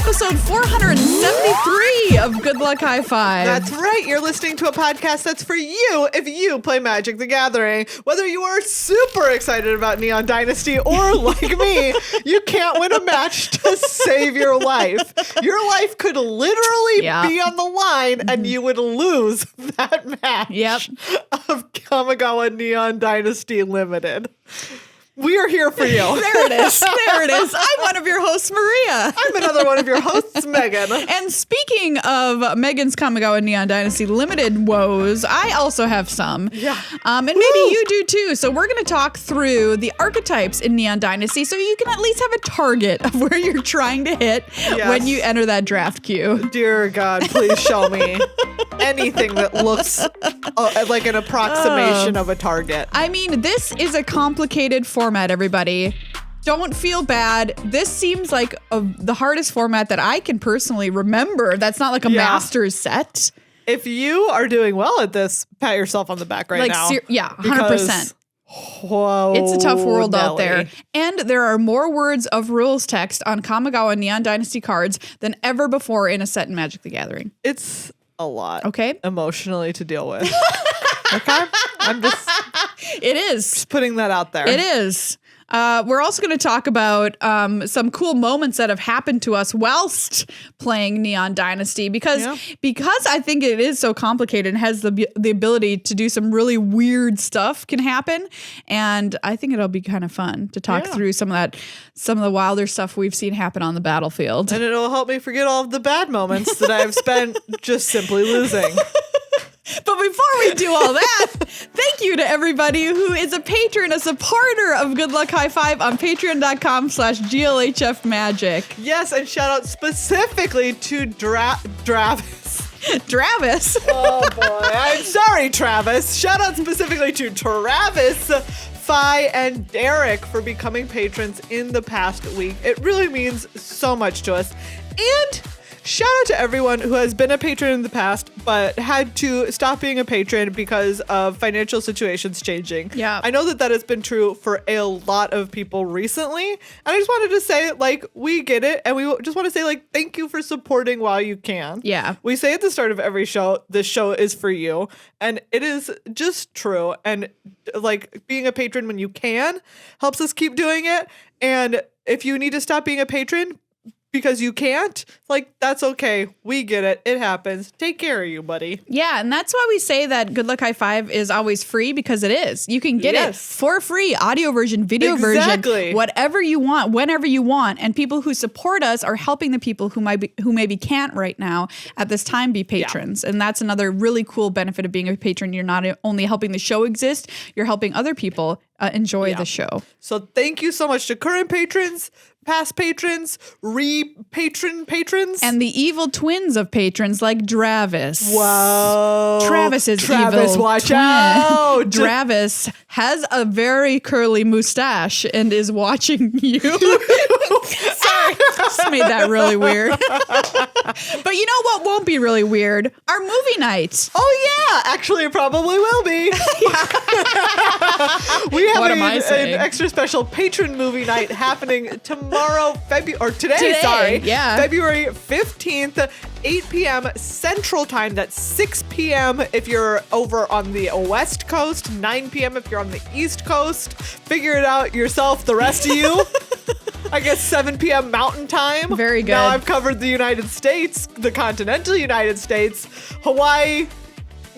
episode 473 of Good Luck High Five. That's right. You're listening to a podcast that's for you if you play Magic the Gathering. Whether you are super excited about Neon Dynasty or, like me, you can't win a match to save your life. Your life could literally be on the line and you would lose that match of Kamigawa Neon Dynasty Limited. We are here for you. There it is. There it is. I'm one of your hosts, Maria. I'm another one of your hosts, Megan. And speaking of Meghan's Kamigawa Neon Dynasty Limited woes, I also have some. Yeah. And maybe you do too. So we're going to talk through the archetypes in Neon Dynasty so you can at least have a target of where you're trying to hit when you enter that draft queue. Dear God, please show me anything that looks like an approximation of a target. I mean, this is a complicated format, everybody. Don't feel bad. This seems like the hardest format that I can personally remember. That's not like a master's set. If you are doing well at this, pat yourself on the back right now. 100%. Whoa, it's a tough world Nelly. out there. And there are more words of rules text on Kamigawa Neon Dynasty cards than ever before in a set in Magic the Gathering. It's a lot. Okay. Emotionally to deal with. Okay? I'm It is. just putting that out there. It is. We're also going to talk about some cool moments that have happened to us whilst playing Neon Dynasty because I think it is so complicated and has the ability to do some really weird stuff can happen, and I think it'll be kind of fun to talk through some of the wilder stuff we've seen happen on the battlefield. And it'll help me forget all of the bad moments that I've spent just simply losing. But before we do all that, thank you to everybody who is a patron, a supporter of Good Luck High Five on patreon.com/GLHF Magic. Yes, and shout out specifically to Travis. Travis. Oh boy, I'm sorry, Travis. Shout out specifically to Travis, Phi, and Derek for becoming patrons in the past week. It really means so much to us. And shout out to everyone who has been a patron in the past, but had to stop being a patron because of financial situations changing. Yeah. I know that has been true for a lot of people recently. And I just wanted to say, we get it. And we just want to say, thank you for supporting while you can. Yeah. We say at the start of every show, this show is for you. And it is just true. And being a patron when you can helps us keep doing it. And if you need to stop being a patron because you can't, that's okay. We get it. It happens. Take care of you, buddy. Yeah, and that's why we say that Good Luck High Five is always free, because it is. You can get it for free, audio version, video version, whatever you want, whenever you want. And people who support us are helping the people who maybe can't right now at this time be patrons. Yeah. And that's another really cool benefit of being a patron. You're not only helping the show exist, you're helping other people enjoy the show. So thank you so much to current patrons, past patrons, patrons. And the evil twins of patrons like Dravis. Whoa. Travis is evil. Watch twin. out. Travis has a very curly mustache and is watching you. Sorry, just made that really weird. But you know what won't be really weird? Our movie night. Oh yeah, actually it probably will be. We have an extra special patron movie night happening tomorrow, February 15th, 8 p.m. Central Time. That's 6 p.m. if you're over on the West Coast, 9 p.m. if you're on the East Coast. Figure it out yourself, the rest of you. I guess 7 p.m. Mountain Time. Very good. Now I've covered the United States, the continental United States, Hawaii.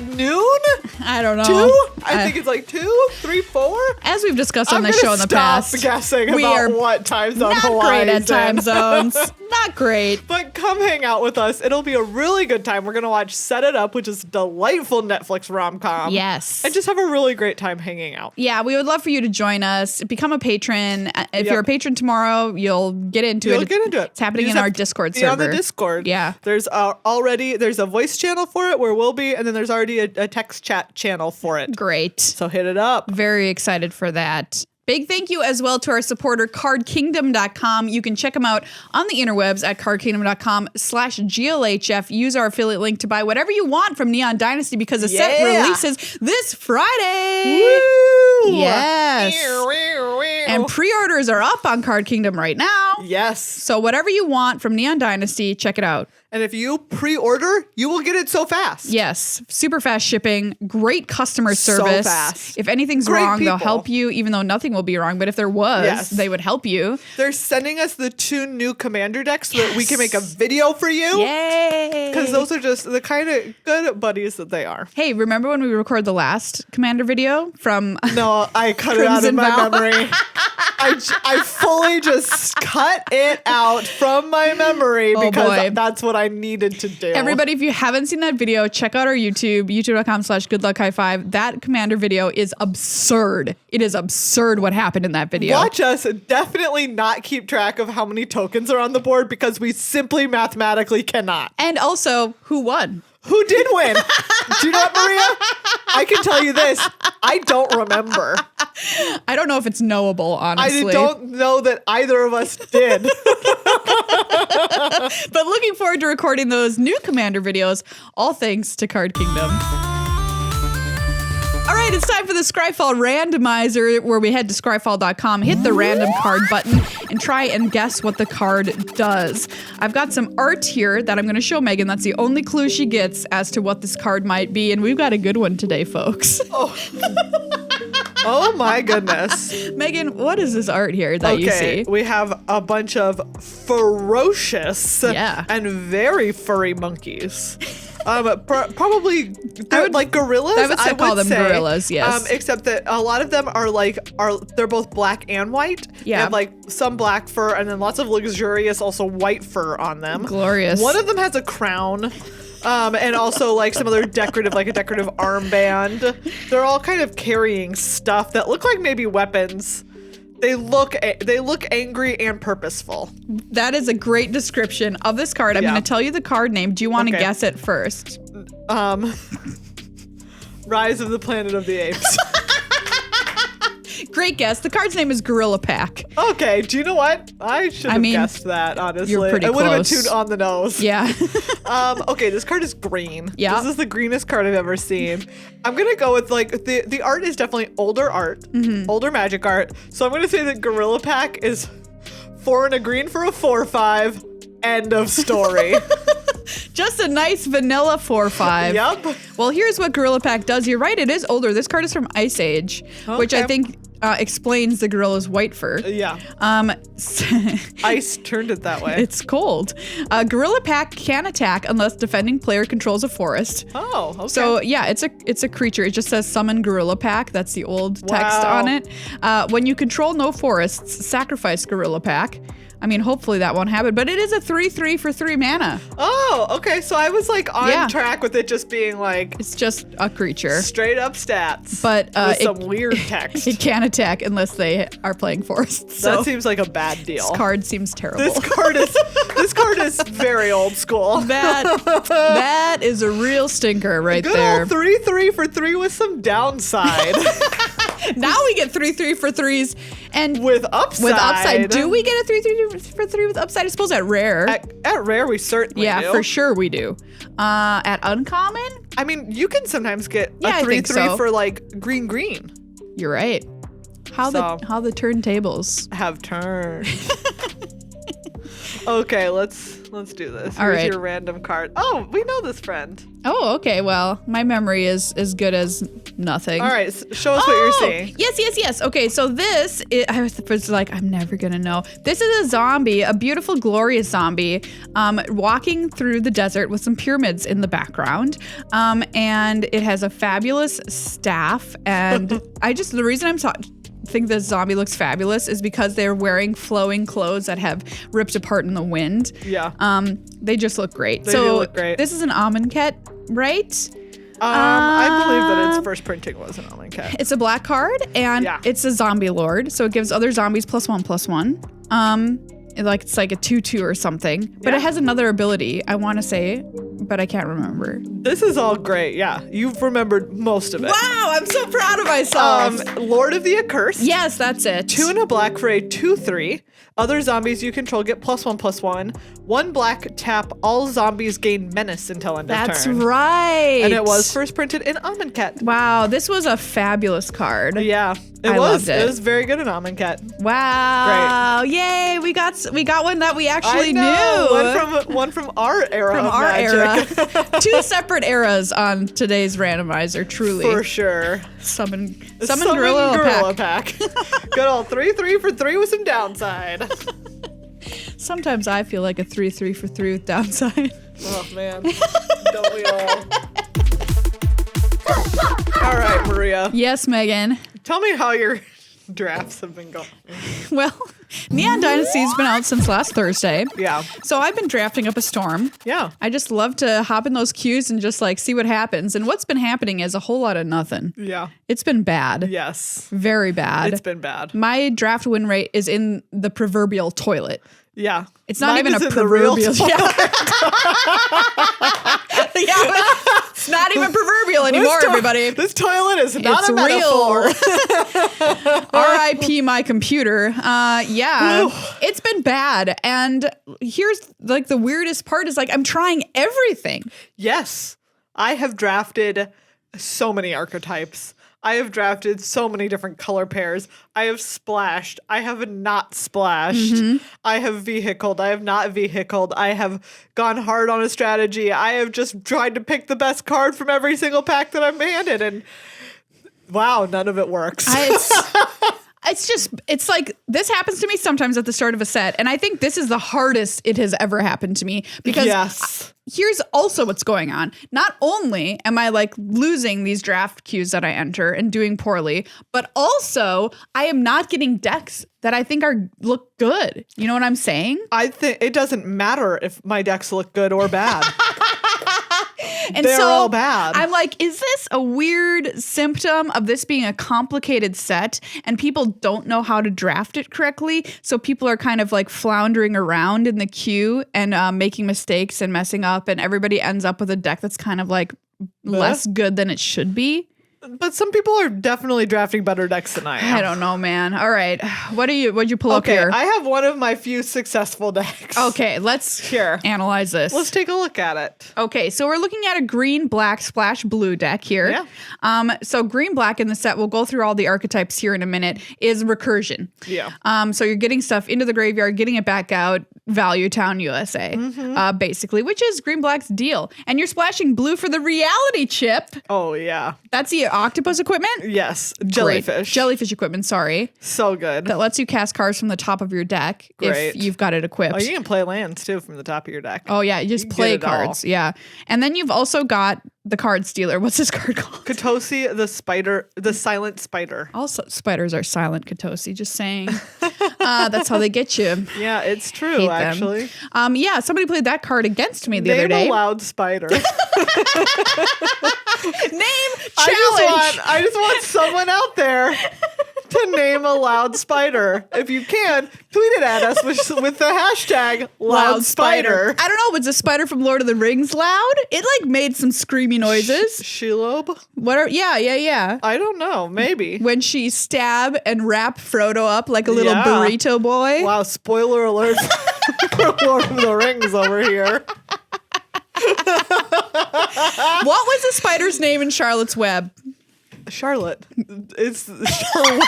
Noon? I don't know. 2? I think it's 2, 3, 4. As we've discussed on this show in the past, I'm guessing about what time zone Hawaii is in. Not great at time zones. Not great. But come hang out with us. It'll be a really good time. We're going to watch Set It Up, which is a delightful Netflix rom-com. Yes. And just have a really great time hanging out. Yeah, we would love for you to join us. Become a patron. If you're a patron tomorrow, you'll get into it. It's happening in our Discord server. On the Discord. Yeah. There's there's a voice channel for it where we'll be, and then there's already a text chat channel for it. Great. So hit it up. Very excited for that. Big thank you as well to our supporter, cardkingdom.com. You can check them out on the interwebs at cardkingdom.com/GLHF. Use our affiliate link to buy whatever you want from Neon Dynasty because the set releases this Friday. Woo! Yes. And pre-orders are up on Card Kingdom right now. Yes. So whatever you want from Neon Dynasty, check it out. And if you pre-order, you will get it so fast. Yes. Super fast shipping. Great customer service. So fast. If anything's wrong, they'll help you, even though nothing will be wrong. But if there was, they would help you. They're sending us the 2 new Commander decks so that we can make a video for you. Yay. Because those are just the kind of good buddies that they are. Hey, remember when we recorded the last Commander video from No, I cut it out of my memory. I fully just cut it out from my memory because that's what I needed to do. Everybody, if you haven't seen that video, check out our YouTube, youtube.com/goodluckhighfive. That Commander video is absurd. It is absurd what happened in that video. Watch us definitely not keep track of how many tokens are on the board because we simply mathematically cannot. And also, who won? Who did win? Do you know what, Maria? I can tell you this. I don't remember. I don't know if it's knowable, honestly. I don't know that either of us did. But looking forward to recording those new Commander videos, all thanks to Card Kingdom. All right, it's time for the Scryfall Randomizer, where we head to scryfall.com, hit the random card button, and try and guess what the card does. I've got some art here that I'm going to show Megan. That's the only clue she gets as to what this card might be, and we've got a good one today, folks. Oh my goodness. Megan, what is this art here that you see? We have a bunch of ferocious and very furry monkeys. Probably like gorillas. I would call them gorillas, yes. Except that a lot of them are they're both black and white. Yeah. They have like some black fur and then lots of luxurious also white fur on them. Glorious. One of them has a crown. And also like some other decorative, like a decorative armband. They're all kind of carrying stuff that look like maybe weapons. They look angry and purposeful. That is a great description of this card. I'm going to tell you the card name. Do you want to guess it first? Rise of the Planet of the Apes. Great guess. The card's name is Gorilla Pack. Okay. Do you know what? I should have guessed that, honestly. You're pretty close. It would have been too on the nose. Yeah. Okay, this card is green. Yeah. This is the greenest card I've ever seen. I'm going to go with like the art is definitely older art, older Magic art. So I'm going to say that Gorilla Pack is 4 and a green for a 4/5. End of story. Just a nice vanilla 4/5. Yep. Well, here's what Gorilla Pack does. You're right, it is older. This card is from Ice Age, which I think explains the gorilla's white fur. Yeah. Ice turned it that way. It's cold. Gorilla Pack can attack unless defending player controls a forest. Oh, okay. So yeah, it's a creature. It just says summon Gorilla Pack. That's the old text on it. When you control no forests, sacrifice Gorilla Pack. I mean, hopefully that won't happen, but it is a 3/3 for 3 mana. Oh, okay. So I was like on track with it just being like... It's just a creature. Straight up stats. But with some weird text. It can't attack unless they are playing forests. So that seems like a bad deal. This card seems terrible. This card is very old school. That is a real stinker right there. Good old 3/3 for 3 with some downside. Now we get 3/3 for 3s and with upside. Do we get a 3/3 for 3 with upside? I suppose at rare. At rare, we certainly do. Yeah, for sure we do. At uncommon, I mean, you can sometimes get a 3/3 for like green. You're right. How the turntables have turned. Okay, let's do this. Here's your random card. Oh, we know this friend. Oh, okay. Well, my memory is as good as nothing. All right, show us what you're seeing. Yes. Okay, so this I was like, I'm never gonna know. This is a zombie, a beautiful, glorious zombie, walking through the desert with some pyramids in the background, and it has a fabulous staff. And the reason I'm think this zombie looks fabulous is because they're wearing flowing clothes that have ripped apart in the wind. Yeah. They just look great. They do look great. This is an Amonkhet, right? I believe that its first printing was an Amonkhet. It's a black card, and it's a zombie lord, so it gives other zombies +1/+1. It's like a 2/2 or something, but it has another ability. I want to say but I can't remember. This is all great. Yeah, you've remembered most of it. Wow, I'm so proud of myself. Lord of the Accursed. Yes, that's it. 2 and a black for a 2/3. Other zombies you control get +1/+1. 1 black, tap. All zombies gain menace until end of turn. That's right. And it was first printed in Amonkhet. Wow, this was a fabulous card. Yeah, I loved it. It was very good in Amonkhet. Wow! Great. Yay! We got one that we actually knew. One from our era. From of our Magic. era. 2 separate eras on today's randomizer. Truly, for sure. Summon Gorilla Pack. Good old 3/3 for 3 with some downside. Sometimes I feel like a 3/3 for 3 with downside. Oh man, don't we all? All right, Maria. Yes, Megan. Tell me how your drafts have been going. Well, Neon Dynasty's been out since last Thursday. Yeah. So I've been drafting up a storm. Yeah. I just love to hop in those queues and just like see what happens. And what's been happening is a whole lot of nothing. Yeah. It's been bad. Yes. Very bad. It's been bad. My draft win rate is in the proverbial toilet. Yeah. It's not even a Yeah. proverbial. It's not even proverbial anymore, everybody. This toilet is not it's a metaphor. R.I.P. my computer. It's been bad. And here's like the weirdest part is like I'm trying everything. Yes. I have drafted so many archetypes. I have drafted so many different color pairs. I have splashed. I have not splashed. Mm-hmm. I have vehicled. I have not vehicled. I have gone hard on a strategy. I have just tried to pick the best card from every single pack that I'm handed. And wow, none of it works. It's like this happens to me sometimes at the start of a set. And I think this is the hardest it has ever happened to me because here's also what's going on. Not only am I like losing these draft queues that I enter and doing poorly, but also I am not getting decks that I think look good. You know what I'm saying? I think it doesn't matter if my decks look good or bad. And they're all bad. I'm like, is this a weird symptom of this being a complicated set and people don't know how to draft it correctly? So people are kind of like floundering around in the queue and making mistakes and messing up, and everybody ends up with a deck that's kind of like less good than it should be. But some people are definitely drafting better decks than I am. I don't know, man. All right. What'd you pull up here? I have one of my few successful decks. Okay, let's analyze this. Let's take a look at it. Okay, so we're looking at a green, black, splash blue deck here. Yeah. So green, black in the set, we'll go through all the archetypes here in a minute, is recursion. Yeah. So you're getting stuff into the graveyard, getting it back out, Value Town USA, basically, which is green, black's deal. And you're splashing blue for the reality chip. Oh, yeah. That's the octopus equipment? Yes. Jellyfish. Great. Jellyfish equipment, sorry. So good. That lets you cast cards from the top of your deck if you've got it equipped. Oh, you can play lands too from the top of your deck. Oh, yeah. You just play cards. Yeah. And then you've also got the card stealer. What's this card called? Katosi the silent spider. All spiders are silent, Katosi. Just saying. That's how they get you. Yeah, it's true, actually. Yeah, somebody played that card against me the other day. Name a loud spider. Name challenge. I just want someone out there to name a loud spider. If you can, tweet it at us with the hashtag loud spider. I don't know. Was a spider from Lord of the Rings loud? It like made some screamy noises. Shelob? Yeah. I don't know. Maybe. When she stab and wrap Frodo up like a little burrito boy. Wow, spoiler alert for Lord of the Rings over here. What was the spider's name in Charlotte's Web? Charlotte. It's Charlotte.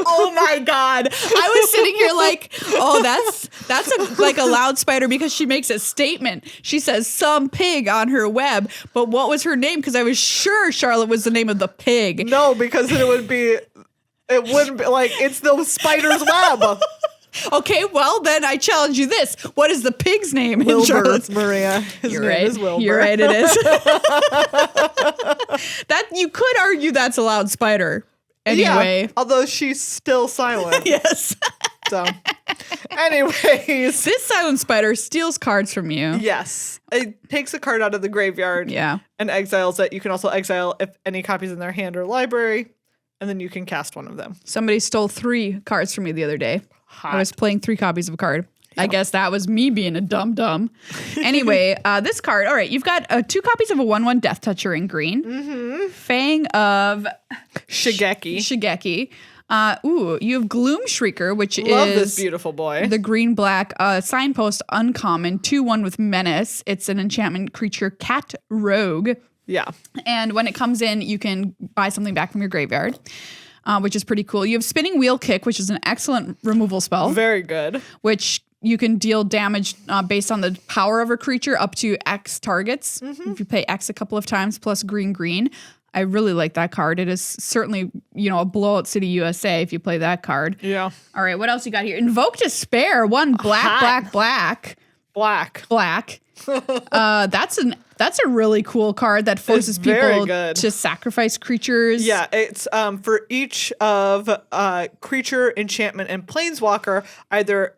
Oh my God. I was sitting here like, oh, that's like a loud spider because she makes a statement. She says some pig on her web, but what was her name? Because I was sure Charlotte was the name of the pig. No, because it wouldn't be like, it's the spider's web. Okay, well, then I challenge you this. What is the pig's name in Wilbur, Charlotte's? Maria. His name is Wilbur. You're right, it is. That you could argue that's a loud spider. Anyway. Yeah, although she's still silent. Yes. So, anyways. This silent spider steals cards from you. Yes. It takes a card out of the graveyard. Yeah. And exiles it. You can also exile if any copies in their hand or library. And then you can cast one of them. Somebody stole 3 cards from me the other day. Hot. I was playing 3 copies of a card. I guess that was me being a dum-dum. Anyway, this card, all right, you've got 2 copies of a 1/1 Death Toucher in green. Mm-hmm. Fang of Shigeki. You have Gloom Shrieker, which Love is this beautiful boy. The green-black signpost uncommon, 2/1 with Menace. It's an enchantment creature, cat rogue. Yeah. And when it comes in, you can buy something back from your graveyard, which is pretty cool. You have Spinning Wheel Kick, which is an excellent removal spell. Very good. Which you can deal damage based on the power of a creature up to X targets. Mm-hmm. If you pay X a couple of times plus green. I really like that card. It is certainly, a blowout City USA if you play that card. Yeah. All right, what else you got here? Invoke Despair. 1 black. That's a really cool card that forces people to sacrifice creatures. Yeah, it's for each of creature, enchantment, and planeswalker, either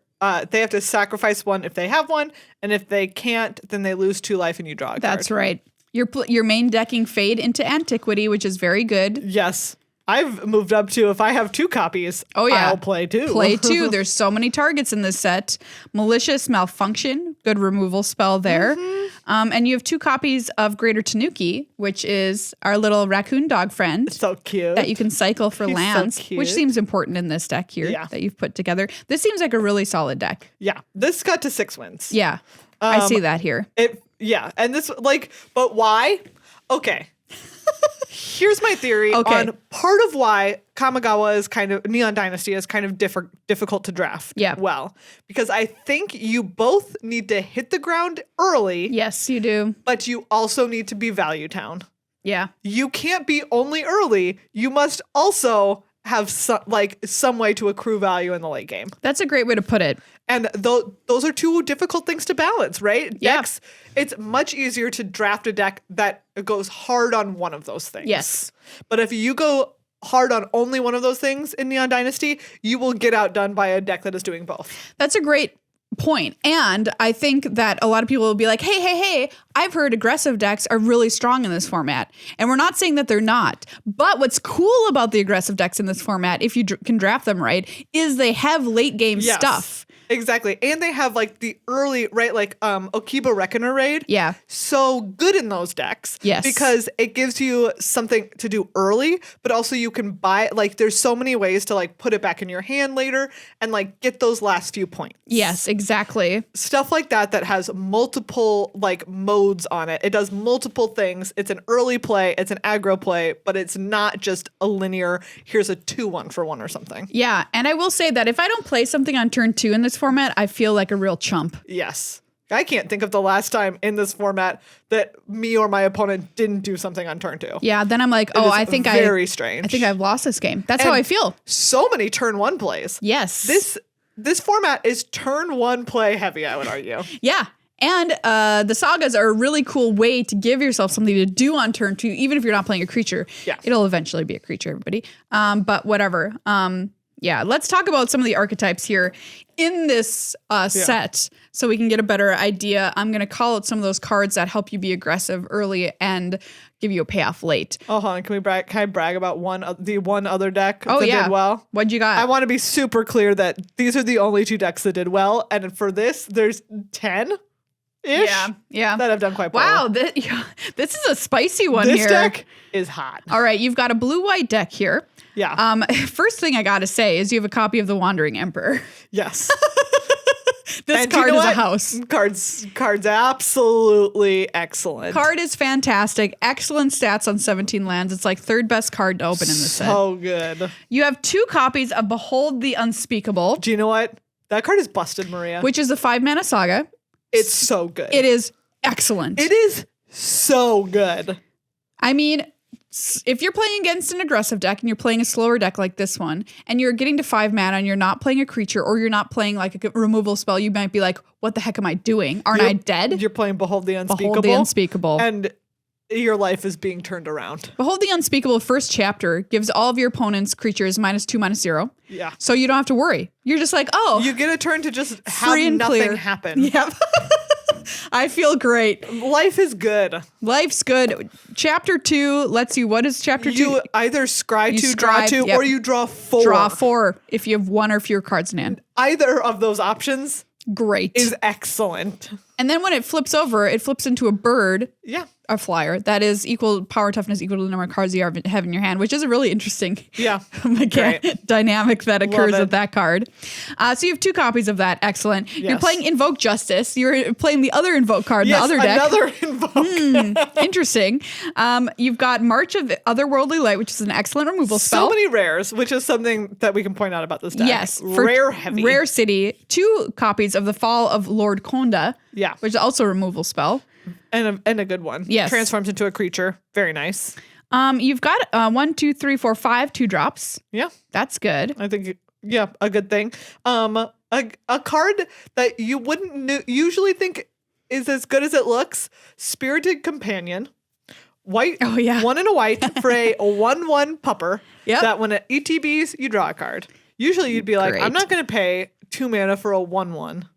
they have to sacrifice one if they have one, and if they can't, then they lose 2 life and you draw a card. That's right. You're main decking Fade into Antiquity, which is very good. Yes. I've moved up to, if I have 2 copies, I'll play 2. Play 2. There's so many targets in this set. Malicious Malfunction, good removal spell there. Mm-hmm. And you have 2 copies of Greater Tanuki, which is our little raccoon dog friend. So cute. That you can cycle for lands, which seems important in this deck here that you've put together. This seems like a really solid deck. Yeah. This got to 6 wins. Yeah. I see that here. Yeah. And this, but why? Okay. Here's my theory on part of why Kamigawa is Neon Dynasty is kind of difficult to draft. Yeah. Well, because I think you both need to hit the ground early. Yes, you do. But you also need to be Value Town. Yeah. You can't be only early. You must also have some way to accrue value in the late game. That's a great way to put it. And those are 2 difficult things to balance, right? Yeah. Decks, it's much easier to draft a deck that goes hard on one of those things. Yes. But if you go hard on only one of those things in Neon Dynasty, you will get outdone by a deck that is doing both. That's a great point. And I think that a lot of people will be like, hey, I've heard aggressive decks are really strong in this format. And we're not saying that they're not. But what's cool about the aggressive decks in this format, if you can draft them right, is they have late game stuff. Exactly. And they have the early, right? Okiba Reckoner Raid. Yeah. So good in those decks. Yes. Because it gives you something to do early, but also you can buy, there's so many ways to put it back in your hand later and get those last few points. Yes, exactly. Stuff like that has multiple modes on it. It does multiple things. It's an early play. It's an aggro play, but it's not just a linear, here's a 2-1 for 1 or something. Yeah. And I will say that if I don't play something on turn 2 in this format, I feel like a real chump. Yes. I can't think of the last time in this format that me or my opponent didn't do something on turn 2. Yeah, then I'm like, very strange. I think I've lost this game. That's how I feel. So many turn 1 plays. Yes. This format is turn 1 play heavy, I would argue. Yeah. And the sagas are a really cool way to give yourself something to do on turn 2, even if you're not playing a creature. Yeah. It'll eventually be a creature, everybody. But whatever. Yeah, let's talk about some of the archetypes here in this set so we can get a better idea. I'm going to call out some of those cards that help you be aggressive early and give you a payoff late. Oh, hold on. Can I brag about the one other deck that did well? What'd you got? I want to be super clear that these are the only 2 decks that did well. And for this, there's 10-ish yeah. that have done quite well. Wow, this is a spicy one here. This deck is hot. All right, you've got a blue-white deck here. Yeah. First thing I got to say is you have a copy of the Wandering Emperor. Yes. This card is a house. Card's absolutely excellent. Card is fantastic. Excellent stats on 17 lands. It's 3rd best card to open in the set. So good. You have 2 copies of Behold the Unspeakable. Do you know what? That card is busted, Maria. Which is a 5-mana saga. It's so good. It is excellent. It is so good. I mean, if you're playing against an aggressive deck and you're playing a slower deck like this one, and you're getting to 5 mana and you're not playing a creature or you're not playing a removal spell, you might be like, what the heck am I doing? Aren't I dead? You're playing Behold the Unspeakable. Behold the Unspeakable. And your life is being turned around. Behold the Unspeakable first chapter gives all of your opponent's creatures -2/-0. Yeah. So you don't have to worry. You're just like, oh. You get a turn to just have nothing happen. Yep. I feel great. Life is good. Life's good. Chapter 2 lets you, what is chapter 2? You either scry 2, draw 2, or you draw 4. Draw 4 if you have 1 or fewer cards in hand. Either of those options Great. is excellent. And then when it flips over, it flips into a bird. Yeah. A flyer that is equal power toughness equal to the number of cards you have in your hand, which is a really interesting dynamic that occurs with that card. So you have 2 copies of that. Excellent. Yes. You're playing Invoke Justice. You're playing the other Invoke card in the other deck. Another Invoke. Interesting. You've got March of Otherworldly Light, which is an excellent removal spell. So many rares, which is something that we can point out about this deck. Yes. Rare heavy. Rare City. 2 copies of the Fall of Lord Konda. Yeah. Which is also a removal spell. And a good one. Yes. Transforms into a creature. Very nice. You've got 1, 2, 3, 4, 5 2-drops. Yeah. That's good. I think, a good thing. A card that you wouldn't usually think is as good as it looks. Spirited Companion. White. Oh, yeah. 1 and a white for a 1/1 pupper. Yep. That when it ETBs, you draw a card. Usually you'd be like, I'm not going to pay 2 mana for a 1/1.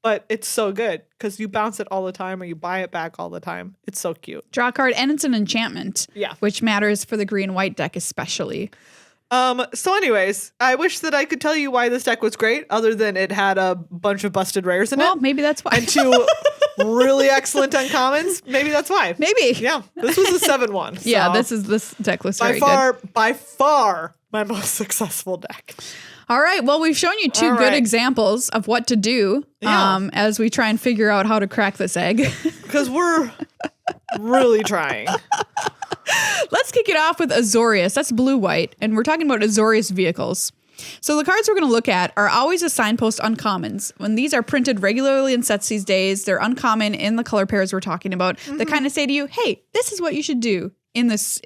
But it's so good because you bounce it all the time or you buy it back all the time. It's so cute. Draw a card, and it's an enchantment. Yeah. Which matters for the green-white deck especially. So anyways, I wish that I could tell you why this deck was great other than it had a bunch of busted rares in it. Well, maybe that's why. And 2 really excellent uncommons. Maybe that's why. Maybe. Yeah. This was a 7/1. So yeah, this deck looks very good. By far, my most successful deck. All right. Well, we've shown you 2 good examples of what to do as we try and figure out how to crack this egg. Because we're really trying. Let's kick it off with Azorius. That's blue-white. And we're talking about Azorius vehicles. So the cards we're going to look at are always a signpost uncommons. When these are printed regularly in sets these days, they're uncommon in the color pairs we're talking about. They kind of say to you, hey, this is what you should do in this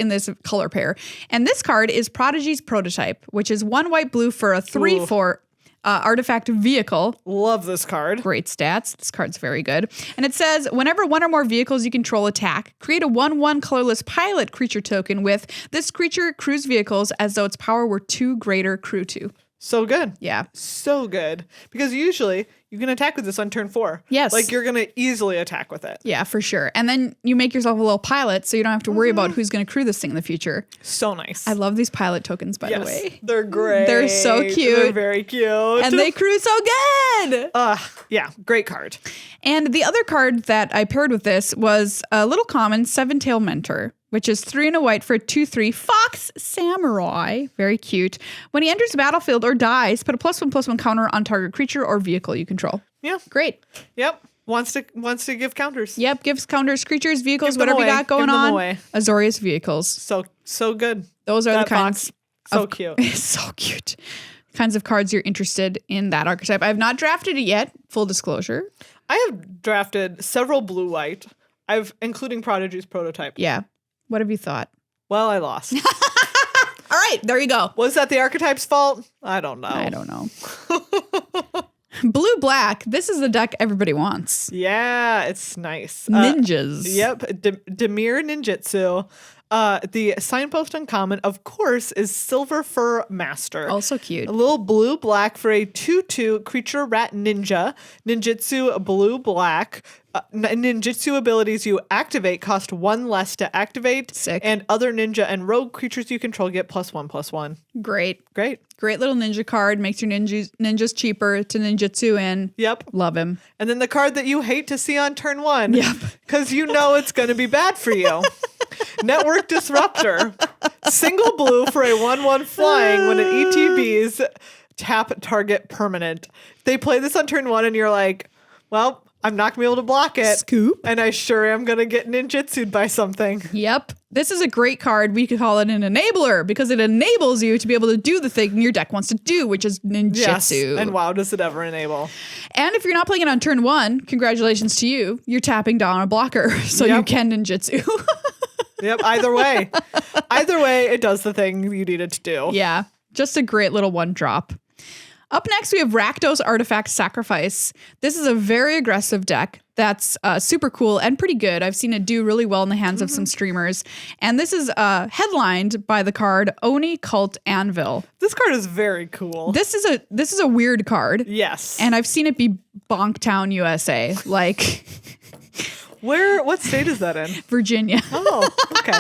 color pair. And this card is Prodigy's Prototype, which is 1 white blue for a 3/4 artifact vehicle. Love this card. Great stats. This card's very good. And it says, whenever 1 or more vehicles you control attack, create a 1/1 colorless pilot creature token with this creature crews vehicles as though its power were 2 greater crew 2. So good. Yeah. So good. Because usually you can attack with this on turn 4. Yes. Like you're going to easily attack with it. Yeah, for sure. And then you make yourself a little pilot so you don't have to worry about who's going to crew this thing in the future. So nice. I love these pilot tokens, by the way. They're great. They're so cute. They're very cute. And they crew so good. Yeah, great card. And the other card that I paired with this was a little common 7-Tail Mentor, which is 3 and a white for a 2/3 Fox Samurai. Very cute. When he enters the battlefield or dies, put a +1/+1 counter on target creature or vehicle you control. Yeah. Great. Yep. Wants to give counters. Yep. Gives counters, creatures, vehicles, whatever you got going on. Azorius vehicles. So good. Those are the kinds. So cute. So cute. Kinds of cards you're interested in that archetype. I have not drafted it yet. Full disclosure. I have drafted several blue-white. Including Prodigy's Prototype. Yeah. What have you thought? Well, I lost. All right, there you go. Was that the archetype's fault? I don't know. Blue-black. This is the deck everybody wants. Yeah, it's nice. Ninjas. Yep. Demir Ninjutsu. The signpost uncommon, of course, is Silver Fur Master. Also cute. A little blue-black for a 2/2 creature rat ninja. Ninjutsu blue-black. Ninjutsu abilities you activate cost 1 less to activate. Sick. And other ninja and rogue creatures you control get +1/+1. Great. Great little ninja card. Makes your ninjas cheaper to ninjutsu in. Yep. Love him. And then the card that you hate to see on turn 1. Yep. Because you know it's going to be bad for you. Network Disruptor. Single blue for a 1/1 flying when it ETBs tap target permanent. They play this on turn 1 and you're like, well, I'm not going to be able to block it. Scoop. And I sure am going to get ninjutsu'd by something. Yep. This is a great card. We could call it an enabler because it enables you to be able to do the thing your deck wants to do, which is ninjutsu. Yes. And wow, does it ever enable. And if you're not playing it on turn 1, congratulations to you. You're tapping down a blocker, so you can ninjutsu. Yep. Either way, it does the thing you need it to do. Yeah. Just a great little 1-drop. Up next, we have Rakdos Artifact Sacrifice. This is a very aggressive deck that's super cool and pretty good. I've seen it do really well in the hands of some streamers. And this is headlined by the card Oni Cult Anvil. This card is very cool. This is a weird card. Yes. And I've seen it be Bonktown, USA. Like... What state is that in? Virginia. Oh, okay.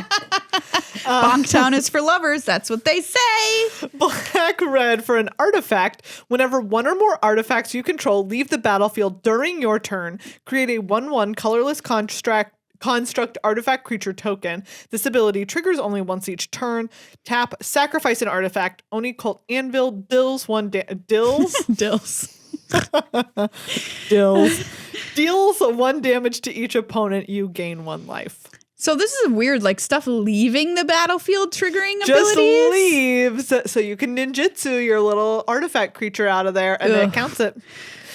Bonktown is for lovers. That's what they say. Black-red for an artifact. Whenever one or more artifacts you control leave the battlefield during your turn, create a 1/1 colorless construct artifact creature token. This ability triggers only once each turn. Tap, sacrifice an artifact. Oni Cult Anvil deals deals 1 damage to each opponent. You gain 1 life. So this is weird, like stuff leaving the battlefield triggering abilities? Just leaves, so you can ninjutsu your little artifact creature out of there, and it counts it.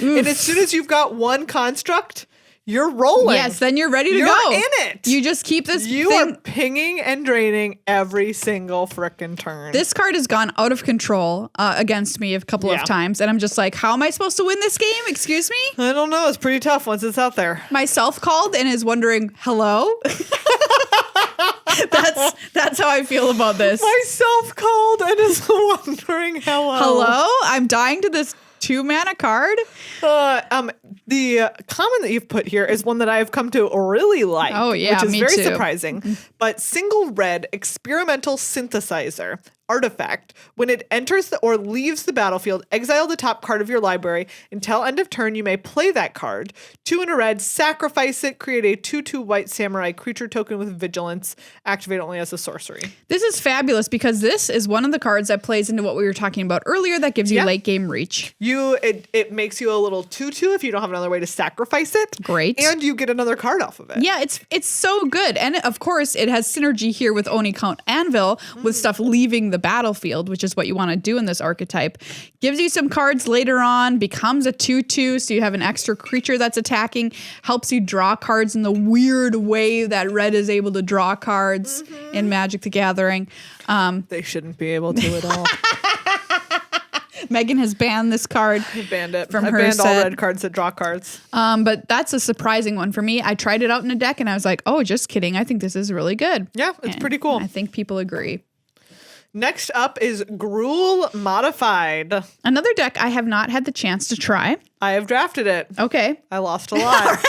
Oof. And as soon as you've got 1 construct, you're rolling. Yes, then you're ready to go. You're in it. You just keep this You are pinging and draining every single frickin' turn. This card has gone out of control against me a couple of times, and I'm just like, how am I supposed to win this game? Excuse me? I don't know. It's pretty tough once it's out there. Myself called and is wondering, hello? That's how I feel about this. Myself called and is wondering hello. Hello? I'm dying to this 2-mana card. The comment that you've put here is one that I've come to really like. Oh yeah, which is me very too. surprising. But single red experimental synthesizer artifact. When it enters or leaves the battlefield, exile the top card of your library. Until end of turn, you may play that card. 2 in a red, sacrifice it, create a 2/2 white samurai creature token with vigilance. Activate only as a sorcery. This is fabulous because this is one of the cards that plays into what we were talking about earlier that gives you late game reach. It makes you a little 2/2 if you don't have another way to sacrifice it. Great. And you get another card off of it. Yeah, it's so good. And of course, it has synergy here with Oni Count Anvil with stuff leaving the battlefield, which is what you want to do in this archetype. Gives you some cards later on, becomes a 2/2, so you have an extra creature that's attacking, helps you draw cards in the weird way that red is able to draw cards in Magic the Gathering. They shouldn't be able to at all. Meghan has banned this card. I banned it. From I her banned set. all red cards that draw cards. But that's a surprising one for me. I tried it out in a deck and I was like, oh, just kidding. I think this is really good. Yeah, it's pretty cool. I think people agree. Next up is Gruul Modified. Another deck I have not had the chance to try. I have drafted it. Okay. I lost a lot.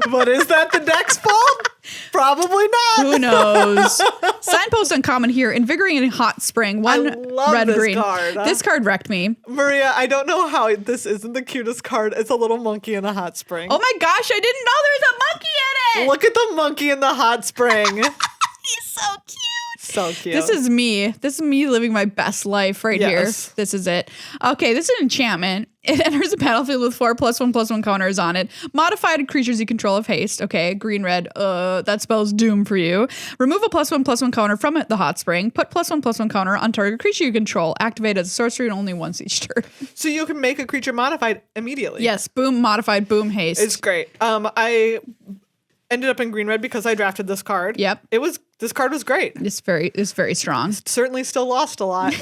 But is that the deck's fault? Probably not. Who knows? Signpost uncommon here. Invigorating Hot Spring. One I love red this green. card. This card wrecked me. Maria, I don't know how this isn't the cutest card. It's a little monkey in a hot spring. Oh my gosh, I didn't know there was a monkey in it. Look at the monkey in the hot spring. He's so cute. So cute. This is me. This is me living my best life right here. This is it. Okay, this is an enchantment. It enters the battlefield with 4+1/+1 counters on it. Modified creatures you control have haste. Okay, green, red. That spells doom for you. Remove a +1/+1 counter from the hot spring. Put +1/+1 counter on target creature you control. Activate as a sorcery and only once each turn. So you can make a creature modified immediately. Yes, boom, modified, boom, haste. It's great. I ended up in green red because I drafted this card. Yep. This card was great. It's very strong. Certainly still lost a lot.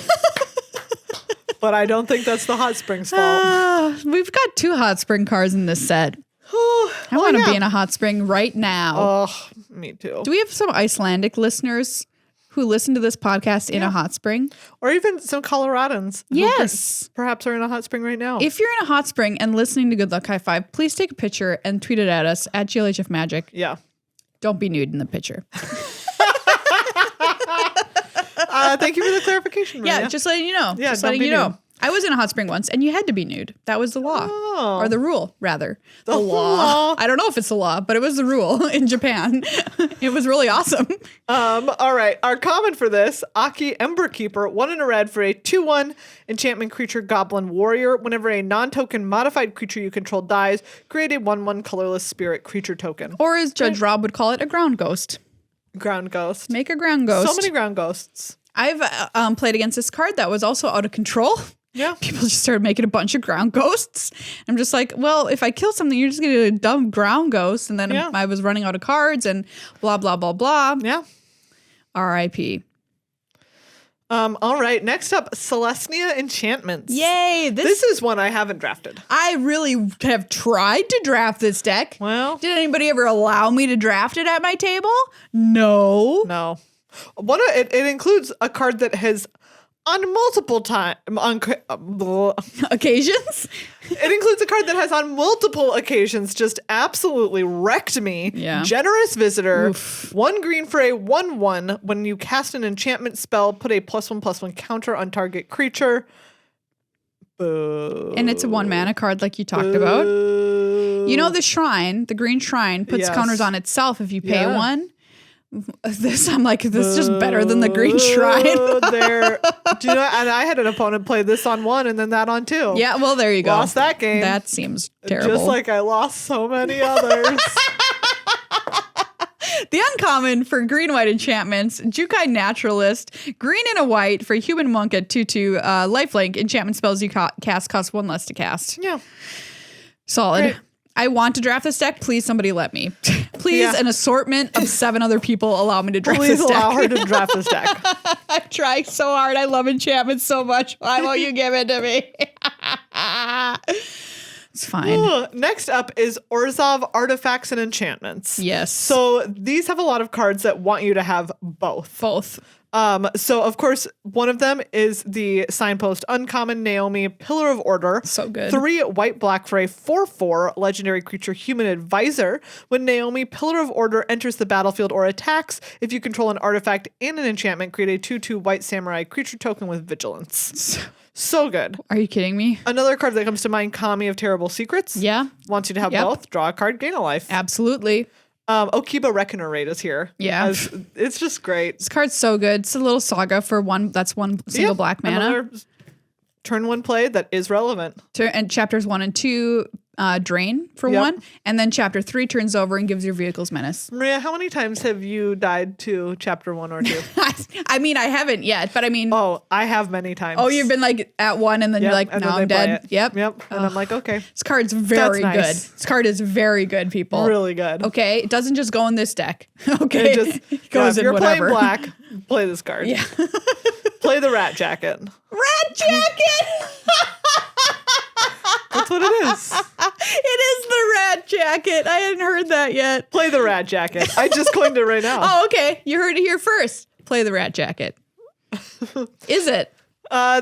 But I don't think that's the hot spring's fault. We've got 2 hot spring cards in this set. I want to be in a hot spring right now. Oh, me too. Do we have some Icelandic listeners who listen to this podcast in a hot spring? Or even some Coloradans. Yes. Who perhaps are in a hot spring right now. If you're in a hot spring and listening to Good Luck High Five, please take a picture and tweet it at us at GLHF Magic. Yeah. Don't be nude in the picture. Thank you for the clarification, Maria. Yeah, just letting you know. Yeah, just don't letting be you know. nude. I was in a hot spring once, and you had to be nude. That was the law. Oh. Or the rule, rather. The law. I don't know if it's the law, but it was the rule in Japan. It was really awesome. All right. Our common for this, Aki Emberkeeper, 1 in a red for a 2/1 enchantment creature goblin warrior. Whenever a non-token modified creature you control dies, create a 1/1 colorless spirit creature token. Or as Judge Rob would call it, a ground ghost. Ground ghost. Make a ground ghost. So many ground ghosts. I've played against this card that was also out of control. Yeah. People just started making a bunch of ground ghosts. I'm just like, well, if I kill something, you're just going to get a dumb ground ghost. And then I was running out of cards and blah, blah, blah, blah. Yeah. R.I.P. All right. Next up, Celestia Enchantments. Yay. This is one I haven't drafted. I really have tried to draft this deck. Well. Did anybody ever allow me to draft it at my table? No. No. It includes a card that has on multiple occasions. It includes a card that has on multiple occasions just absolutely wrecked me. Yeah. Generous Visitor. Oof. 1 green for a 1/1. When you cast an enchantment spell, put a +1/+1 counter on target creature. Boo. And it's a 1 mana card like you talked about. You know the shrine, the green shrine, puts counters on itself if you pay 1. This is just better than the green shrine. There, do you know? And I had an opponent play this on 1 and then that on 2. Yeah, well, there you go. Lost that game. That seems terrible. Just like I lost so many others. The uncommon for green-white enchantments, Jukai Naturalist, green and a white for human monk at 2/2 lifelink. Enchantment spells you cast cost 1 less to cast. Yeah. Solid. Great. I want to draft this deck. Please, somebody let me. Please, an assortment of 7 other people allow me to draft this deck. Please allow her to draft this deck. I'm trying so hard. I love enchantments so much. Why won't you give it to me? It's fine. Ooh, next up is Orzhov Artifacts and Enchantments. Yes. So these have a lot of cards that want you to have both. So of course, one of them is the Signpost Uncommon Naomi Pillar of Order. So good. 3 white/black for a 4/4 legendary creature Human Advisor. When Naomi Pillar of Order enters the battlefield or attacks, if you control an artifact and an enchantment, create a 2/2 white samurai creature token with vigilance. So good. Are you kidding me? Another card that comes to mind, Kami of Terrible Secrets. Yeah. Wants you to have both. Draw a card, gain a life. Absolutely. Okiba Reckoner Raid is here. Yeah. It's just great. This card's so good. It's a little saga for one. That's 1 single black mana. Another turn 1 play that is relevant. And chapters 1 and 2 drain for 1. And then chapter 3 turns over and gives your vehicles menace. Maria, how many times have you died to chapter 1 or 2? I mean, I haven't yet, but I mean. Oh, I have many times. Oh, you've been like at 1 and then you're like, now I'm dead. Yep. And I'm like, okay. This card's very good. Nice. This card is very good, people. Really good. Okay. It doesn't just go in this deck. Okay. It goes in whatever. If you're playing black, play this card. Yeah. Play the Rat Jacket. Rat Jacket! That's what it is. It is the Rat Jacket. I hadn't heard that yet. Play the Rat Jacket. I just coined it right now. Oh, okay. You heard it here first. Play the Rat Jacket. Is it?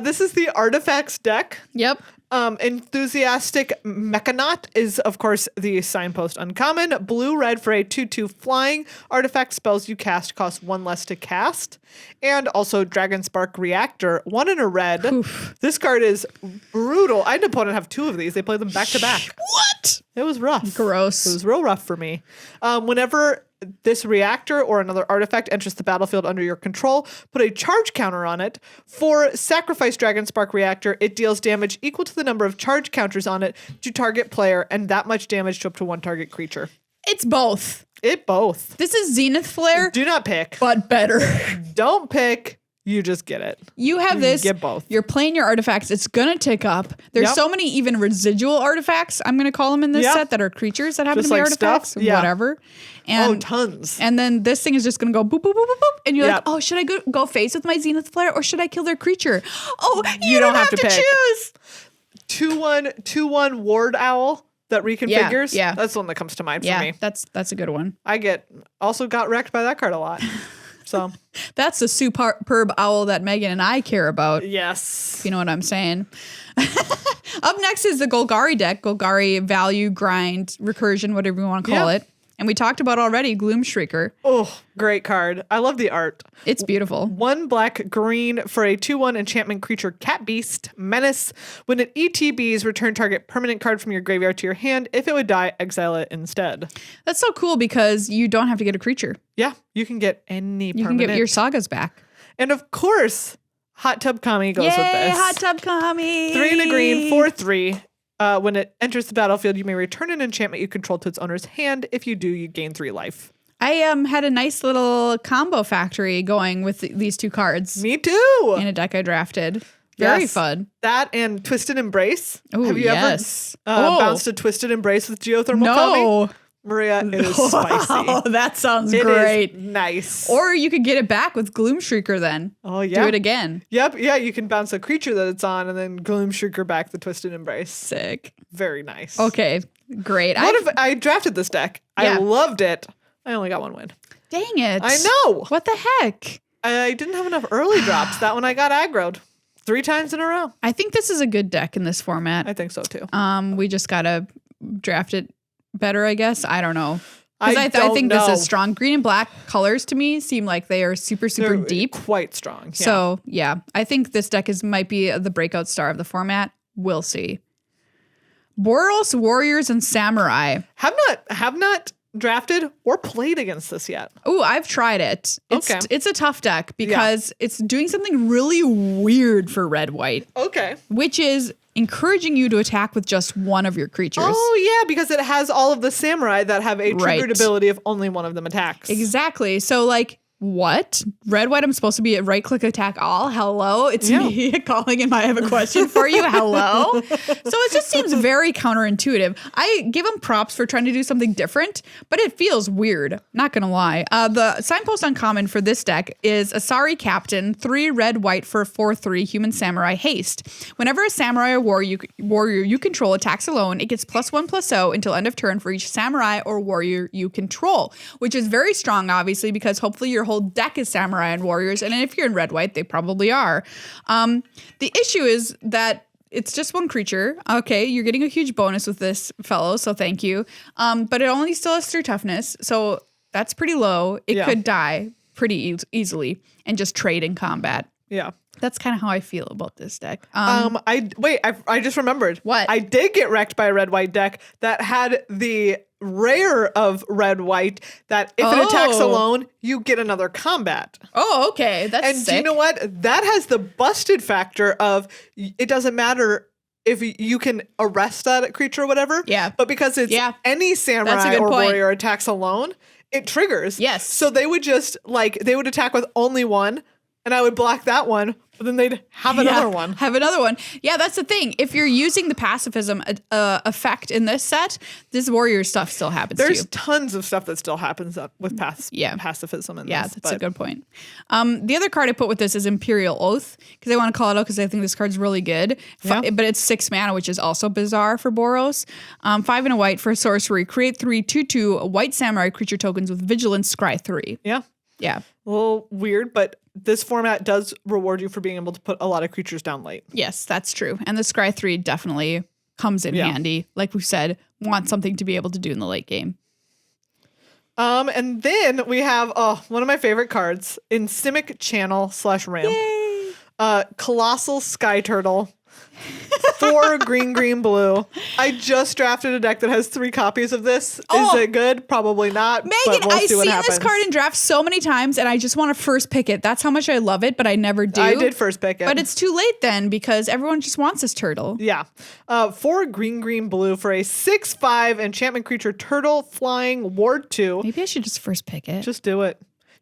This is the Artifacts deck. Yep. Enthusiastic Mechanaut is, of course, the Signpost Uncommon. Blue-red for a 2/2 flying. Artifact spells you cast cost 1 less to cast. And also Dragon Spark Reactor, 1 in a red. Oof. This card is brutal. I had an opponent have 2 of these. They play them back to back. What? It was rough. Gross. It was real rough for me. Whenever this reactor or another artifact enters the battlefield under your control, put a charge counter on it. For sacrifice Dragon Spark Reactor, it deals damage equal to the number of charge counters on it to target player and that much damage to up to 1 target creature. It's both. Both. This is Zenith Flare. Do not pick. But better. Don't pick. You just get it. You have this. Get both. You're playing your artifacts. It's going to tick up. There's so many even residual artifacts, I'm going to call them in this set, that are creatures that happen just to be like artifacts. Stuff? Yeah. Whatever. And, tons. And then this thing is just going to go boop, boop, boop, boop, boop. And you're like, oh, should I go face with my Zenith Flare or should I kill their creature? Oh, you don't have to choose. 2/1 Ward Owl that reconfigures. Yeah. That's the one that comes to mind for me. That's a good one. I got wrecked by that card a lot. So that's the superb owl that Meghan and I care about. Yes. If you know what I'm saying. Up next is the Golgari deck. Golgari value, grind, recursion, whatever you want to call it. And we talked about already Gloom Shrieker. Oh, great card. I love the art. It's beautiful. 1 black green for a 2/1 enchantment creature Cat Beast Menace. When it ETBs, return target permanent card from your graveyard to your hand. If it would die, exile it instead. That's so cool because you don't have to get a creature. Yeah, you can get any permanent. You can get your sagas back. And of course, Hot Tub Kami goes with this. Hot Tub Kami. 3 and a green, 4/3. When it enters the battlefield, you may return an enchantment you control to its owner's hand. If you do, you gain 3 life. I had a nice little combo factory going with these 2 cards. Me too. In a deck I drafted. Very fun. That and Twisted Embrace. Ooh, have you ever bounced a Twisted Embrace with Geothermal Kami? Maria, it is spicy. Oh, that sounds great. Is nice. Or you could get it back with Gloom Shrieker then. Oh, yeah. Do it again. Yep. Yeah, you can bounce a creature that it's on and then Gloom Shrieker back the Twisted Embrace. Sick. Very nice. Okay, great. I drafted this deck. Yeah. I loved it. I only got 1 win. Dang it. I know. What the heck? I didn't have enough early drops. That one I got aggroed. 3 times in a row. I think this is a good deck in this format. I think so too. We just gotta draft it better, I guess. I don't know. Because I think this is strong. Green and black colors to me seem like they are super deep. Quite strong. Yeah. So yeah, I think this deck might be the breakout star of the format. We'll see. Boros, Warriors, and Samurai. Have not drafted or played against this yet. Oh, I've tried it. It's a tough deck because it's doing something really weird for red-white. Okay. Which is encouraging you to attack with just one of your creatures. Oh, yeah, because it has all of the samurai that have a triggered ability if only one of them attacks. Exactly. So, like, what? Red, white, I'm supposed to be at right click attack all? Hello? It's me calling and I have a question for you. Hello? So it just seems very counterintuitive. I give them props for trying to do something different, but it feels weird. Not gonna lie. The signpost uncommon for this deck is Asari Captain, 3 red, white for 4/3 human samurai haste. Whenever a samurai or warrior you control attacks alone, it gets +1/+0 until end of turn for each samurai or warrior you control, which is very strong, obviously, because hopefully your whole deck is samurai and warriors, and if you're in red white, they probably are. The issue is that it's just one creature. Okay, you're getting a huge bonus with this fellow, so thank you. But it only still has 3 toughness, so that's pretty low. It could die pretty easily and just trade in combat. Yeah. That's kind of how I feel about this deck. I just remembered. What? I did get wrecked by a red-white deck that had the rare of red-white that if it attacks alone, you get another combat. Oh, okay. That's and sick. Do you know what? That has the busted factor of it doesn't matter if you can arrest that creature or whatever. Yeah. But because it's any samurai or warrior attacks alone, it triggers. Yes. So they would just they would attack with only one, and I would block that one, but then they'd have another one. Have another one. Yeah, that's the thing. If you're using the pacifism effect in this set, this warrior stuff still happens to you. There's tons of stuff that still happens with pacifism in this. Yeah, that's a good point. The other card I put with this is Imperial Oath, because I want to call it out because I think this card's really good. But it's 6 mana, which is also bizarre for Boros. 5 and a white for sorcery. Create 3 2/2 white samurai creature tokens with vigilance, scry 3. Yeah. Yeah. A little weird, but this format does reward you for being able to put a lot of creatures down late. Yes, that's true. And the scry 3 definitely comes in handy. Like we said, want something to be able to do in the late game. And then we have one of my favorite cards, Insimic Channel /Ramp. Yay! Colossal Sky Turtle. 4 green, blue. I just drafted a deck that has 3 copies of this. Is it good? Probably not. Megan, but we'll I've see what seen happens. this card in drafts so many times, and I just want to first pick it. That's how much I love it, but I never do. I did first pick it. But it's too late then because everyone just wants this turtle. Yeah. 4 green, blue for a 6/5 enchantment creature turtle flying ward 2. Maybe I should just first pick it. Just do it.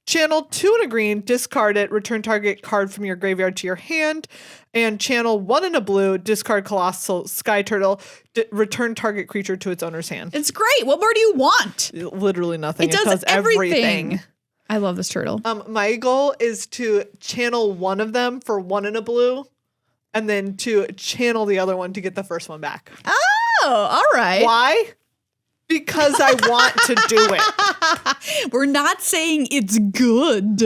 Channel 2 and a green, discard it, return target card from your graveyard to your hand. And channel 1 and a blue, discard Colossal Sky Turtle, return target creature to its owner's hand. It's great. What more do you want? Literally nothing. It does everything. I love this turtle. My goal is to channel one of them for 1 and a blue, and then to channel the other one to get the first one back. Oh, all right. Why? Because I want to do it. We're not saying it's good.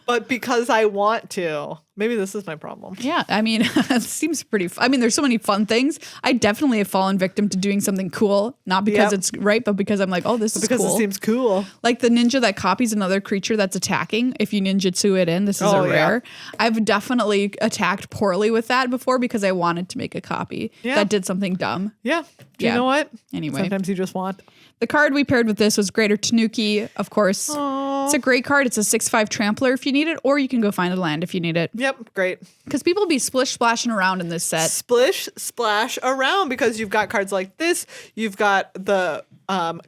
But because I want to. Maybe this is my problem. Yeah, I mean, it seems pretty I mean, there's so many fun things. I definitely have fallen victim to doing something cool. Not because it's right, but because I'm like, oh, this is cool. Because it seems cool. Like the ninja that copies another creature that's attacking. If you ninjutsu it in, this is a rare. I've definitely attacked poorly with that before because I wanted to make a copy that did something dumb. Yeah. Do you know what? Anyway. Sometimes you just want. The card we paired with this was Greater Tanuki, of course. Aww. It's a great card. It's a 6/5 trampler if you need it, or you can go find a land if you need it. Yep, great. Because people be splashing around in this set. Splish, splash around because you've got cards like this. You've got the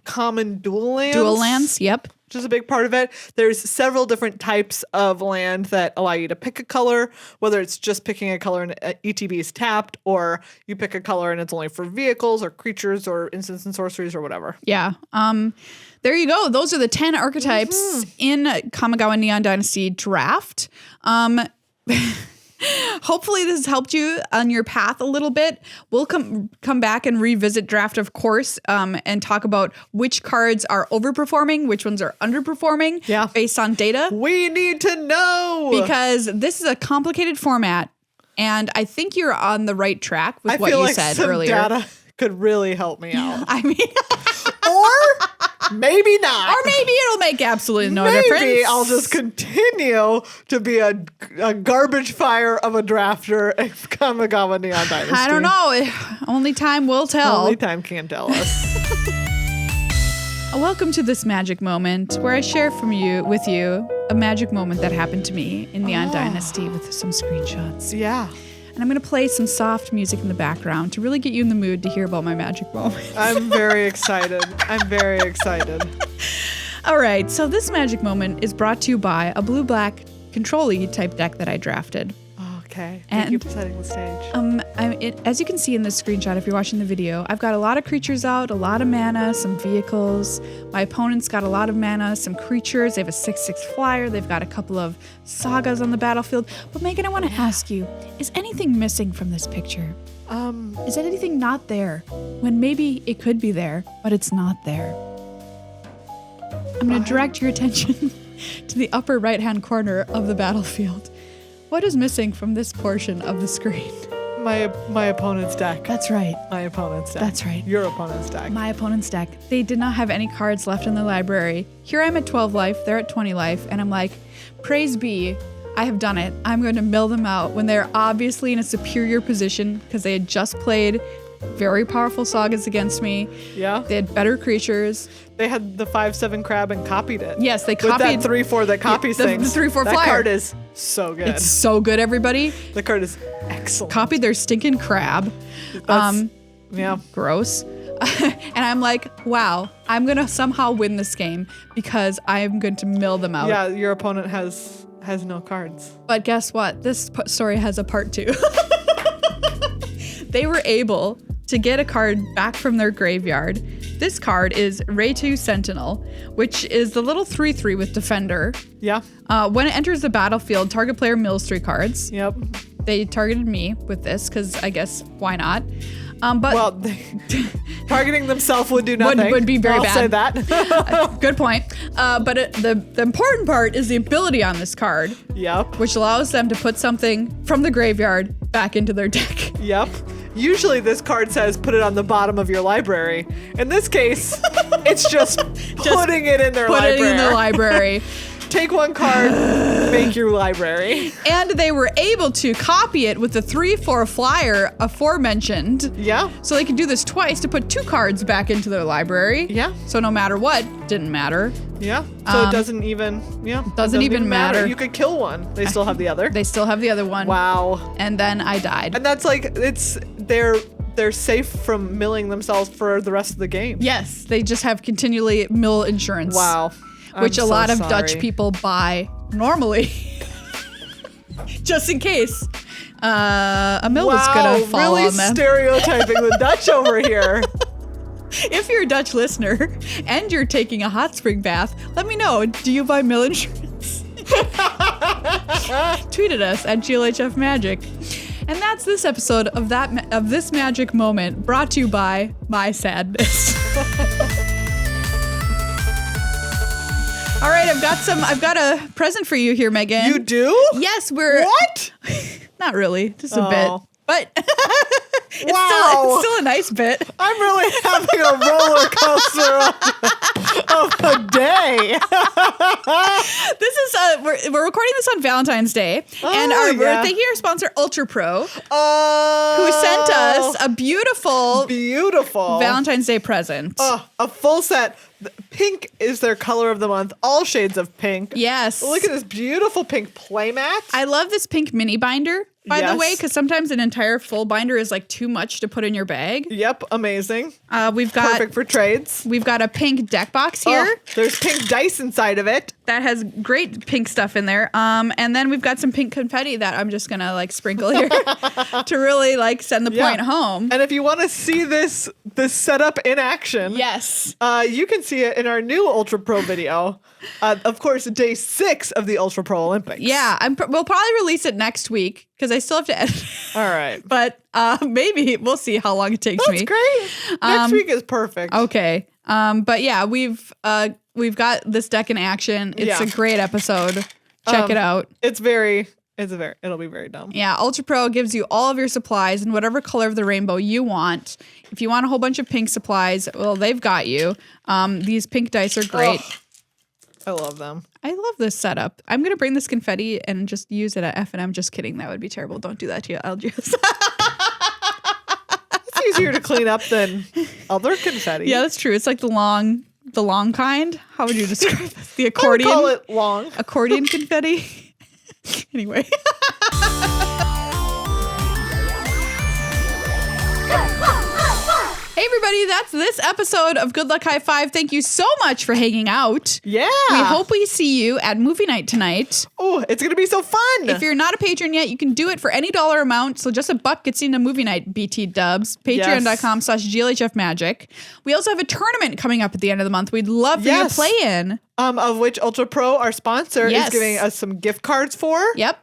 common dual lands. Dual lands, yep. Which is a big part of it. There's several different types of land that allow you to pick a color, whether it's just picking a color and ETB is tapped, or you pick a color and it's only for vehicles or creatures or instants and sorceries or whatever. Yeah. There you go. Those are the 10 archetypes in Kamigawa Neon Dynasty draft. Hopefully this has helped you on your path a little bit. We'll come back and revisit draft, of course, and talk about which cards are overperforming, which ones are underperforming based on data. We need to know. Because this is a complicated format. And I think you're on the right track with what you said earlier. Data could really help me out. I mean, or maybe not. Or maybe it'll make absolutely no difference. Maybe I'll just continue to be a garbage fire of a drafter in Kamigawa Neon Dynasty. I don't know. Only time will tell. Only time can tell us. Welcome to this magic moment where I share with you a magic moment that happened to me in Neon Dynasty with some screenshots. Yeah. And I'm going to play some soft music in the background to really get you in the mood to hear about my magic moment. I'm very excited. I'm very excited. All right, so this magic moment is brought to you by a blue-black control-y type deck that I drafted. Okay, thank you for setting the stage. As you can see in this screenshot, if you're watching the video, I've got a lot of creatures out, a lot of mana, some vehicles. My opponent's got a lot of mana, some creatures. They have a 6/6 flyer. They've got a couple of sagas on the battlefield. But Megan, I want to ask you, is anything missing from this picture? Is anything not there when maybe it could be there, but it's not there? I'm going to direct your attention to the upper right-hand corner of the battlefield. What is missing from this portion of the screen? My opponent's deck. That's right. My opponent's deck. That's right. Your opponent's deck. My opponent's deck. They did not have any cards left in the library. Here I'm at 12 life, they're at 20 life, and I'm like, praise be, I have done it. I'm going to mill them out when they're obviously in a superior position because they had just played very powerful sagas against me. Yeah. They had better creatures. They had the 5/7 crab and copied it. Yes, they copied. With that 3/4 that copies things. The 3/4 flyer. That card is so good. It's so good, everybody. The card is excellent. Copied their stinking crab. Yeah. Gross. And I'm like, wow, I'm going to somehow win this game because I'm going to mill them out. Yeah, your opponent has no cards. But guess what? This story has a part 2. They were able to get a card back from their graveyard. This card is Raytu Sentinel, which is the little 3/3 with Defender. Yeah. When it enters the battlefield, target player mills 3 cards. Yep. They targeted me with this because I guess why not? Targeting themselves would do nothing. Would be very bad. I'll say that. Good point. But the important part is the ability on this card. Yep. Which allows them to put something from the graveyard back into their deck. Yep. Usually this card says put it on the bottom of your library. In this case, it's just putting it in their library. Put it in their library. Take one card, make your library. And they were able to copy it with the 3/4 flyer aforementioned. Yeah. So they could do this twice to put 2 cards back into their library. Yeah. So no matter what, didn't matter. Yeah. So it doesn't even matter. You could kill one. They still have the other. They still have the other one. Wow. And then I died. And that's like, they're safe from milling themselves for the rest of the game. Yes. They just have continually mill insurance. Wow. Which a lot of Dutch people buy normally. Just in case a mill is gonna fall really on them. Stereotyping the Dutch over here. If you're a Dutch listener and you're taking a hot spring bath, let me know. Do you buy mill insurance? Tweet at us at GLHF Magic. And that's this episode of this magic moment, brought to you by my sadness. All right, I've got a present for you here, Megan. You do? Yes, What? Not really, just a bit. But it's still a nice bit. I'm really having a roller coaster of a day. This is we're recording this on Valentine's Day, and we're thanking our sponsor Ultra Pro, who sent us a beautiful Valentine's Day present. A full set. Pink is their color of the month. All shades of pink. Yes. Look at this beautiful pink playmat. I love this pink mini binder, by the way, because sometimes an entire full binder is like too much to put in your bag. Yep, amazing. We've got perfect for trades. We've got a pink deck box here. There's pink dice inside of it. That has great pink stuff in there. And then we've got some pink confetti that I'm just gonna like sprinkle here to really like send the point home. And if you want to see this setup in action, yes, you can see it in our new Ultra Pro video. Of course, day 6 of the Ultra Pro Olympics. Yeah, we'll probably release it next week because I still have to edit. All right, but maybe we'll see how long it takes me. That's great. Next week is perfect. Okay. But yeah, we've got this deck in action. It's a great episode. Check it out. It's very It'll be very dumb. Yeah, Ultra Pro gives you all of your supplies in whatever color of the rainbow you want. If you want a whole bunch of pink supplies, well, they've got you. These pink dice are great. Oh, I love them. I love this setup. I'm going to bring this confetti and just use it at F&M. Just kidding. That would be terrible. Don't do that to you, LGS. It's easier to clean up than other confetti. Yeah, that's true. It's like the long kind. How would you describe it? The accordion? I would call it long. Accordion confetti. Anyway. Hey everybody, that's this episode of Good Luck High Five. Thank you so much for hanging out. Yeah. We hope we see you at movie night tonight. Oh, it's going to be so fun. If you're not a patron yet, you can do it for any dollar amount. So just $1 gets you into movie night, BT dubs. Patreon.com/GLHF Magic. We also have a tournament coming up at the end of the month. We'd love for you to play in. Of which Ultra Pro, our sponsor, is giving us some gift cards for. Yep.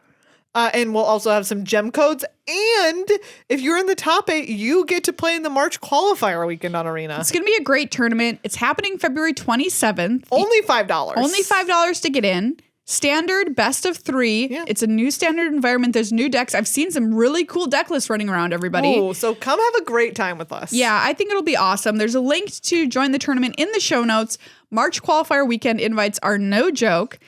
And we'll also have some gem codes. And if you're in the top 8, you get to play in the March qualifier weekend on Arena. It's going to be a great tournament. It's happening February 27th. Only $5. Only $5 to get in. Standard, best of 3. Yeah. It's a new standard environment. There's new decks. I've seen some really cool deck lists running around, everybody. Oh, so come have a great time with us. Yeah, I think it'll be awesome. There's a link to join the tournament in the show notes. March qualifier weekend invites are no joke.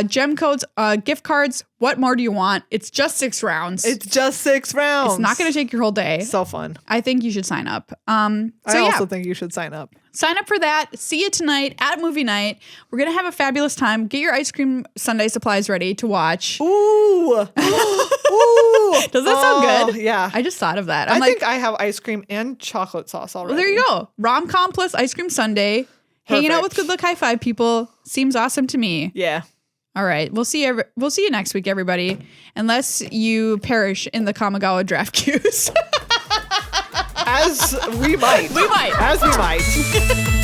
Gem codes, gift cards. What more do you want? It's just 6 rounds. It's just 6 rounds. It's not going to take your whole day. So fun. I think you should sign up. I also think you should sign up. Sign up for that. See you tonight at movie night. We're going to have a fabulous time. Get your ice cream sundae supplies ready to watch. Ooh. Ooh. Does that sound good? Yeah. I just thought of that. I think I have ice cream and chocolate sauce already. Well, there you go. Rom-com plus ice cream sundae. Hanging out with Good Luck High Five people seems awesome to me. Yeah. All right. We'll see you next week, everybody. Unless you perish in the Kamigawa draft queues. As we might. We might. As we might.